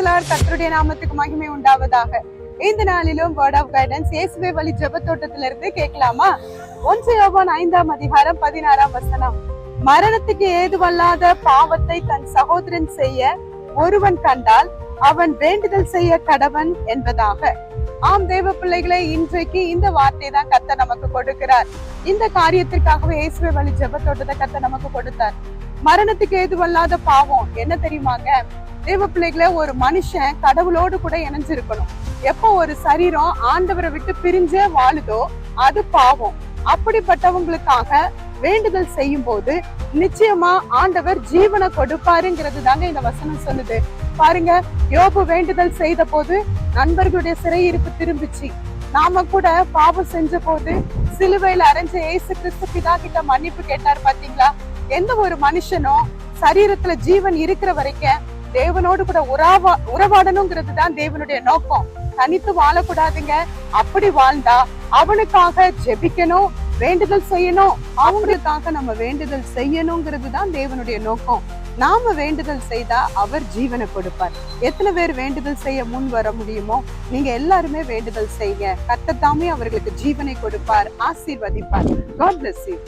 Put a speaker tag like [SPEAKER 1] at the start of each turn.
[SPEAKER 1] பிரைஸ்லார் கர்த்தருடைய நாமத்துக்கு மகிமை உண்டாவதாக. இந்த நாளிலும் வேர்ட் ஆஃப் கைடன்ஸ் இயேசுவே வழி ஜெபத்தோட்டத்திலிருந்து கேட்கலாமா? 1 யோவான் 5ஆம் அதிகாரம் 16ஆம் வசனம். மரணத்துக்கு ஏதுவல்லாத பாவத்தை தன் சகோதரன் செய்ய ஒருவன் கண்டால் அவன் வேண்டுதல் செய்ய கடவன் என்பதாக. ஆம் தேவ பிள்ளைகளை, இன்றைக்கு இந்த வார்த்தை தான் கர்த்தர் நமக்கு கொடுக்கிறார். இந்த காரியத்திற்காகவே இயேசுவே வழி ஜெபத்தோட்டத்தை கர்த்தர் நமக்கு கொடுத்தார். மரணத்துக்கு ஏதுவல்லாத பாவம் என்ன தெரியுமாங்க? தேவ பிள்ளைகளை, ஒரு மனுஷன் கடவுளோடு கூட இணைஞ்சிருக்கணும். எப்போ ஒரு சரீரம் ஆண்டவரை விட்டு பிரிஞ்சே வாழுதோ அது பாவம். அப்படிப்பட்டவங்களுக்காக வேண்டுதல் செய்யும் போது நிச்சயமா ஆண்டவர் ஜீவனை கொடுப்பாருங்கிறது தாங்க இந்த வசனம் சொல்லுது. பாருங்க, யோபு வேண்டுதல் செய்த போது நண்பர்களுடைய சிறையிருப்பு திரும்பிச்சு. நாம கூட பாவம் செஞ்ச போது சிலுவையில அரைஞ்ச இயேசு கிறிஸ்து பிதா கிட்ட மன்னிப்பு கேட்டார். பாத்தீங்களா? எந்த ஒரு மனுஷனும் சரீரத்துல ஜீவன் இருக்கிற வரைக்கும் தேவனோடு கூட உறவாடணுங்கிறது தான் தேவனுடைய நோக்கம். தனித்து வாழக்கூடாதுங்க. அப்படி வாழ்ந்தா அவனுக்காக ஜெபிக்கணும், வேண்டுதல் செய்யணும். அவங்களுக்காக நம்ம வேண்டுதல் செய்யணுங்கிறது தான் தேவனுடைய நோக்கம். நாம வேண்டுதல் செய்தா அவர் ஜீவனை கொடுப்பார். எத்தனை பேர் வேண்டுதல் செய்ய முன் வர முடியுமோ நீங்க எல்லாருமே வேண்டுதல் செய்யுங்க. கர்த்தர் தாமே அவர்களுக்கு ஜீவனை கொடுப்பார், ஆசீர்வதிப்பார். God bless you.